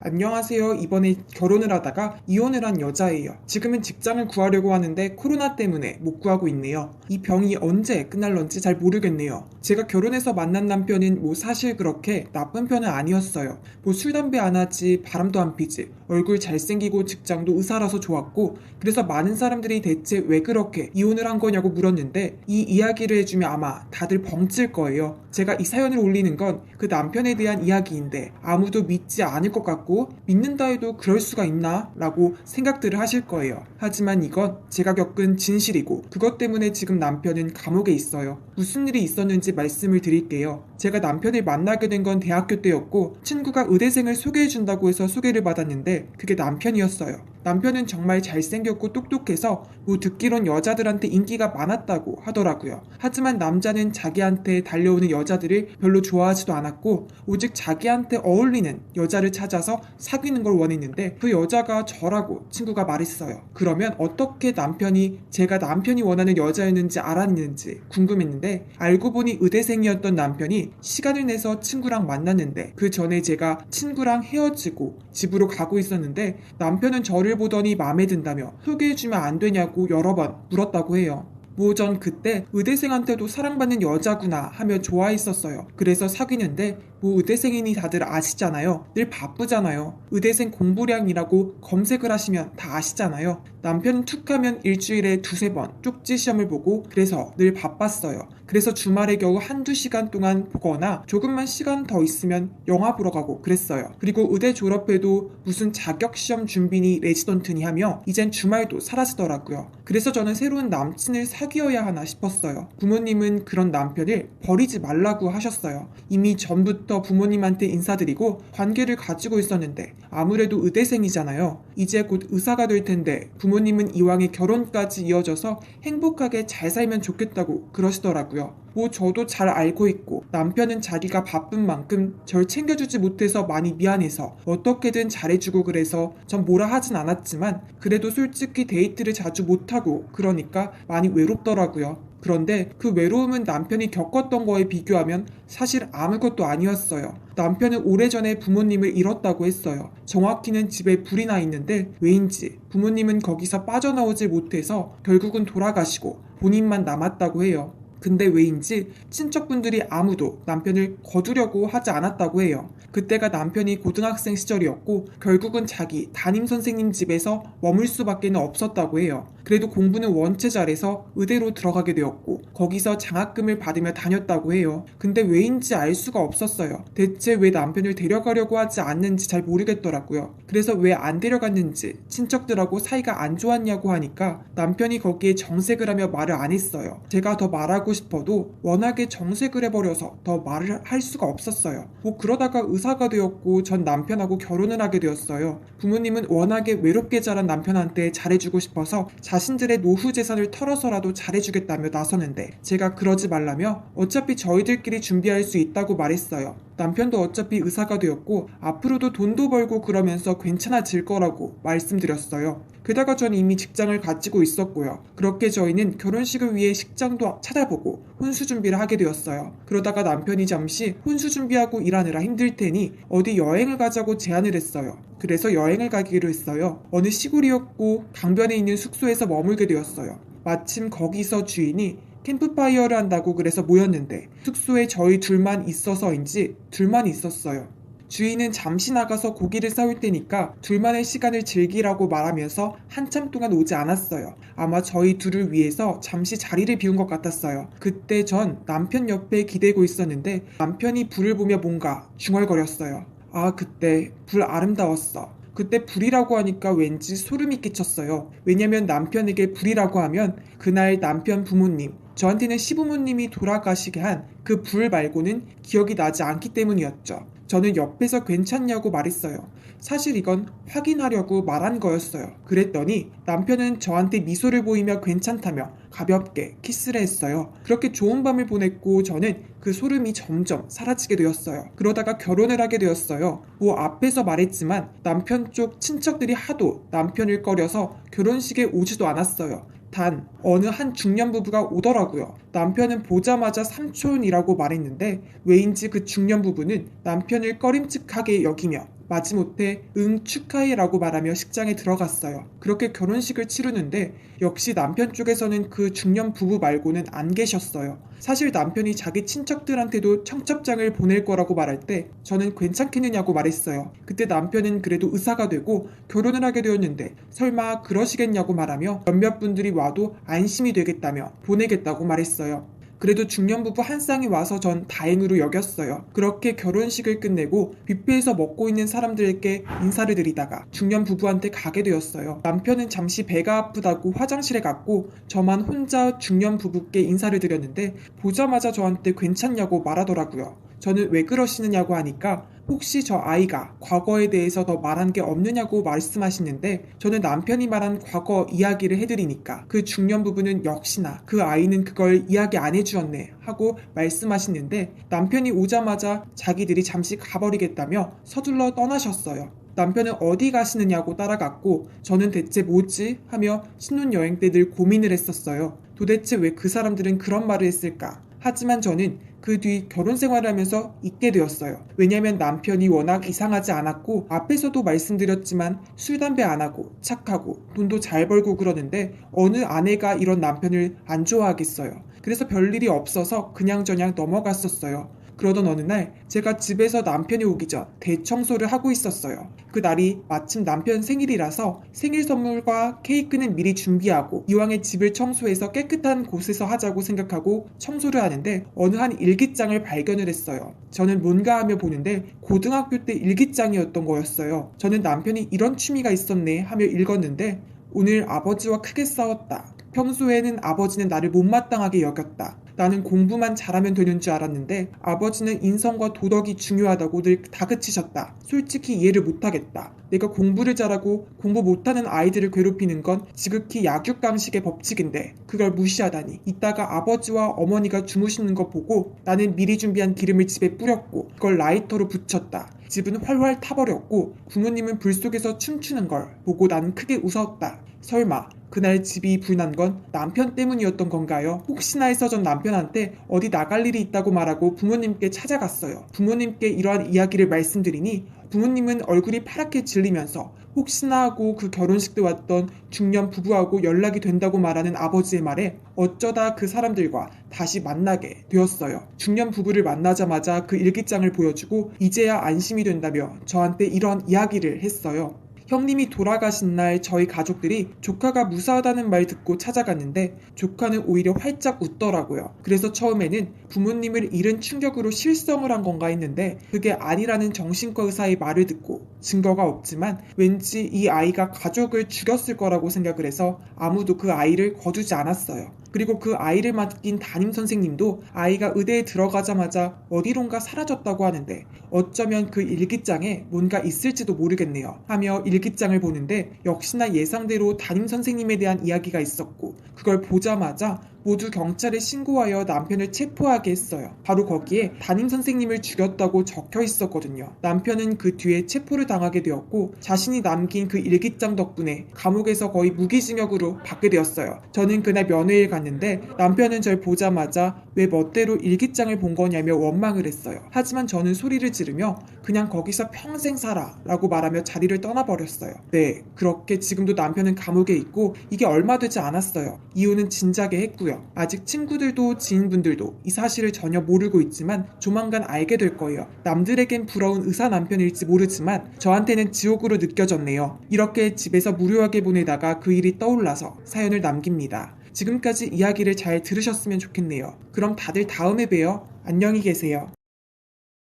안녕하세요. 이번에 결혼을 하다가 이혼을 한 여자예요. 지금은 직장을 구하려고 하는데 코로나 때문에 못 구하고 있네요. 이 병이 언제 끝날런지 잘 모르겠네요. 제가 결혼해서 만난 남편은 사실 그렇게 나쁜 편은 아니었어요. 술, 담배 안 하지, 바람도 안 피지. 얼굴 잘생기고 직장도 의사라서 좋았고, 그래서 많은 사람들이 대체 왜 그렇게 이혼을 한 거냐고 물었는데, 이 이야기를 해주면 아마 다들 벙찔 거예요. 제가 이 사연을 올리는 건 그 남편에 대한 이야기인데, 아무도 믿지 않을 것 같고, 믿는다 해도 그럴 수가 있나? 라고 생각들을 하실 거예요. 하지만 이건 제가 겪은 진실이고, 그것 때문에 지금 남편은 감옥에 있어요. 무슨 일이 있었는지 말씀을 드릴게요. 제가 남편을 만나게 된 건 대학교 때였고, 친구가 의대생을 소개해준다고 해서 소개를 받았는데, 그게 남편이었어요. 남편은 정말 잘생겼고 똑똑해서 듣기론 여자들한테 인기가 많았다고 하더라고요. 하지만 남자는 자기한테 달려오는 여자들을 별로 좋아하지도 않았고, 오직 자기한테 어울리는 여자를 찾아서 사귀는 걸 원했는데, 그 여자가 저라고 친구가 말했어요. 그러면 어떻게 제가 남편이 원하는 여자였는지 알았는지 궁금했는데, 알고 보니 의대생이었던 남편이 시간을 내서 친구랑 만났는데, 그 전에 제가 친구랑 헤어지고 집으로 가고 있었는데, 남편은 저를 보더니 마음에 든다며 소개해주면 안 되냐고 여러 번 물었다고 해요. 전 그때 의대생한테도 사랑받는 여자구나 하며 좋아했었어요. 그래서 사귀는데 의대생이니 다들 아시잖아요. 늘 바쁘잖아요. 의대생 공부량이라고 검색을 하시면 다 아시잖아요. 남편은 툭 하면 일주일에 두세 번 쪽지 시험을 보고, 그래서 늘 바빴어요. 그래서 주말에 겨우 한두 시간 동안 보거나 조금만 시간 더 있으면 영화 보러 가고 그랬어요. 그리고 의대 졸업해도 무슨 자격시험 준비니 레지던트니 하며 이젠 주말도 사라지더라고요. 그래서 저는 새로운 남친을 사귀어야 하나 싶었어요. 부모님은 그런 남편을 버리지 말라고 하셨어요. 이미 전부터 부모님한테 인사드리고 관계를 가지고 있었는데, 아무래도 의대생이잖아요. 이제 곧 의사가 될 텐데 부모님은 이왕에 결혼까지 이어져서 행복하게 잘 살면 좋겠다고 그러시더라고요. 저도 잘 알고 있고, 남편은 자기가 바쁜 만큼 절 챙겨주지 못해서 많이 미안해서 어떻게든 잘해주고, 그래서 전 뭐라 하진 않았지만 그래도 솔직히 데이트를 자주 못하고 그러니까 많이 외롭더라고요. 그런데 그 외로움은 남편이 겪었던 거에 비교하면 사실 아무것도 아니었어요. 남편은 오래전에 부모님을 잃었다고 했어요. 정확히는 집에 불이 나 있는데 왜인지 부모님은 거기서 빠져나오질 못해서 결국은 돌아가시고 본인만 남았다고 해요. 근데 왜인지 친척분들이 아무도 남편을 거두려고 하지 않았다고 해요. 그때가 남편이 고등학생 시절이었고, 결국은 자기 담임선생님 집에서 머물 수밖에 없었다고 해요. 그래도 공부는 원체 잘해서 의대로 들어가게 되었고, 거기서 장학금을 받으며 다녔다고 해요. 근데 왜인지 알 수가 없었어요. 대체 왜 남편을 데려가려고 하지 않는지 잘 모르겠더라고요. 그래서 왜 안 데려갔는지 친척들하고 사이가 안 좋았냐고 하니까 남편이 거기에 정색을 하며 말을 안 했어요. 제가 더 말하고 싶어도 워낙에 정색을 해버려서 더 말을 할 수가 없었어요. 그러다가 의사가 되었고 전 남편하고 결혼을 하게 되었어요. 부모님은 워낙에 외롭게 자란 남편한테 잘해주고 싶어서 자신들의 노후 재산을 털어서라도 잘해주겠다며 나서는데, 제가 그러지 말라며 어차피 저희들끼리 준비할 수 있다고 말했어요. 남편도 어차피 의사가 되었고 앞으로도 돈도 벌고 그러면서 괜찮아질 거라고 말씀드렸어요. 게다가 전 이미 직장을 가지고 있었고요. 그렇게 저희는 결혼식을 위해 식장도 찾아보고 혼수 준비를 하게 되었어요. 그러다가 남편이 잠시 혼수 준비하고 일하느라 힘들 테니 어디 여행을 가자고 제안을 했어요. 그래서 여행을 가기로 했어요. 어느 시골이었고 강변에 있는 숙소에서 머물게 되었어요. 마침 거기서 주인이 캠프파이어를 한다고 그래서 모였는데, 숙소에 저희 둘만 있어서인지 둘만 있었어요. 주인은 잠시 나가서 고기를 싸울 테니까 둘만의 시간을 즐기라고 말하면서 한참 동안 오지 않았어요. 아마 저희 둘을 위해서 잠시 자리를 비운 것 같았어요. 그때 전 남편 옆에 기대고 있었는데 남편이 불을 보며 뭔가 중얼거렸어요. 그때 불 아름다웠어. 그때 불이라고 하니까 왠지 소름이 끼쳤어요. 왜냐면 남편에게 불이라고 하면 그날 남편 부모님, 저한테는 시부모님이 돌아가시게 한 그 불 말고는 기억이 나지 않기 때문이었죠. 저는 옆에서 괜찮냐고 말했어요. 사실 이건 확인하려고 말한 거였어요. 그랬더니 남편은 저한테 미소를 보이며 괜찮다며 가볍게 키스를 했어요. 그렇게 좋은 밤을 보냈고 저는 그 소름이 점점 사라지게 되었어요. 그러다가 결혼을 하게 되었어요. 앞에서 말했지만 남편 쪽 친척들이 하도 남편을 꺼려서 결혼식에 오지도 않았어요. 단 어느 한 중년 부부가 오더라고요. 남편은 보자마자 삼촌이라고 말했는데 왜인지 그 중년 부부는 남편을 꺼림칙하게 여기며 마지못해 응 축하해라고 말하며 식장에 들어갔어요. 그렇게 결혼식을 치르는데 역시 남편 쪽에서는 그 중년 부부 말고는 안 계셨어요. 사실 남편이 자기 친척들한테도 청첩장을 보낼 거라고 말할 때 저는 괜찮겠느냐고 말했어요. 그때 남편은 그래도 의사가 되고 결혼을 하게 되었는데 설마 그러시겠냐고 말하며 몇몇 분들이 와도 안심이 되겠다며 보내겠다고 말했어요. 그래도 중년 부부 한 쌍이 와서 전 다행으로 여겼어요. 그렇게 결혼식을 끝내고 뷔페에서 먹고 있는 사람들에게 인사를 드리다가 중년 부부한테 가게 되었어요. 남편은 잠시 배가 아프다고 화장실에 갔고 저만 혼자 중년 부부께 인사를 드렸는데 보자마자 저한테 괜찮냐고 말하더라고요. 저는 왜 그러시느냐고 하니까 혹시 저 아이가 과거에 대해서 더 말한 게 없느냐고 말씀하시는데 저는 남편이 말한 과거 이야기를 해드리니까 그 중년 부부는 역시나 그 아이는 그걸 이야기 안 해주었네 하고 말씀하시는데 남편이 오자마자 자기들이 잠시 가버리겠다며 서둘러 떠나셨어요. 남편은 어디 가시느냐고 따라갔고 저는 대체 뭐지? 하며 신혼여행 때 늘 고민을 했었어요. 도대체 왜 그 사람들은 그런 말을 했을까? 하지만 저는 그 뒤 결혼 생활을 하면서 잊게 되었어요. 왜냐면 남편이 워낙 이상하지 않았고 앞에서도 말씀드렸지만 술, 담배 안 하고 착하고 돈도 잘 벌고 그러는데 어느 아내가 이런 남편을 안 좋아하겠어요. 그래서 별일이 없어서 그냥저냥 넘어갔었어요. 그러던 어느 날 제가 집에서 남편이 오기 전 대청소를 하고 있었어요. 그날이 마침 남편 생일이라서 생일 선물과 케이크는 미리 준비하고 이왕에 집을 청소해서 깨끗한 곳에서 하자고 생각하고 청소를 하는데 어느 한 일기장을 발견을 했어요. 저는 뭔가 하며 보는데 고등학교 때 일기장이었던 거였어요. 저는 남편이 이런 취미가 있었네 하며 읽었는데 오늘 아버지와 크게 싸웠다. 평소에는 아버지는 나를 못마땅하게 여겼다. 나는 공부만 잘하면 되는 줄 알았는데 아버지는 인성과 도덕이 중요하다고 늘 다그치셨다. 솔직히 이해를 못하겠다. 내가 공부를 잘하고 공부 못하는 아이들을 괴롭히는 건 지극히 약육강식의 법칙인데 그걸 무시하다니. 이따가 아버지와 어머니가 주무시는 거 보고 나는 미리 준비한 기름을 집에 뿌렸고 그걸 라이터로 붙였다. 집은 활활 타버렸고 부모님은 불 속에서 춤추는 걸 보고 나는 크게 웃었다. 설마 그날 집이 불난 건 남편 때문이었던 건가요? 혹시나 해서 전 남편한테 어디 나갈 일이 있다고 말하고 부모님께 찾아갔어요. 부모님께 이러한 이야기를 말씀드리니 부모님은 얼굴이 파랗게 질리면서 혹시나 하고 그 결혼식 때 왔던 중년 부부하고 연락이 된다고 말하는 아버지의 말에 어쩌다 그 사람들과 다시 만나게 되었어요. 중년 부부를 만나자마자 그 일기장을 보여주고 이제야 안심이 된다며 저한테 이런 이야기를 했어요. 형님이 돌아가신 날 저희 가족들이 조카가 무사하다는 말 듣고 찾아갔는데 조카는 오히려 활짝 웃더라고요. 그래서 처음에는 부모님을 잃은 충격으로 실성을 한 건가 했는데 그게 아니라는 정신과 의사의 말을 듣고 증거가 없지만 왠지 이 아이가 가족을 죽였을 거라고 생각을 해서 아무도 그 아이를 거두지 않았어요. 그리고 그 아이를 맡긴 담임선생님도 아이가 의대에 들어가자마자 어디론가 사라졌다고 하는데 어쩌면 그 일기장에 뭔가 있을지도 모르겠네요 하며 일기장을 보는데 역시나 예상대로 담임선생님에 대한 이야기가 있었고 그걸 보자마자 모두 경찰에 신고하여 남편을 체포하게 했어요. 바로 거기에 담임선생님을 죽였다고 적혀 있었거든요. 남편은 그 뒤에 체포를 당하게 되었고 자신이 남긴 그 일기장 덕분에 감옥에서 거의 무기징역으로 받게 되었어요. 저는 그날 면회를 갔는데 남편은 절 보자마자 왜 멋대로 일기장을 본 거냐며 원망을 했어요. 하지만 저는 소리를 지르며 그냥 거기서 평생 살아 라고 말하며 자리를 떠나버렸어요. 네, 그렇게 지금도 남편은 감옥에 있고 이게 얼마 되지 않았어요. 이유는 진작에 했고요. 아직 친구들도 지인분들도 이 사실을 전혀 모르고 있지만 조만간 알게 될 거예요. 남들에겐 부러운 의사 남편일지 모르지만 저한테는 지옥으로 느껴졌네요. 이렇게 집에서 무료하게 보내다가 그 일이 떠올라서 사연을 남깁니다. 지금까지 이야기를 잘 들으셨으면 좋겠네요. 그럼 다들 다음에 봬요. 안녕히 계세요.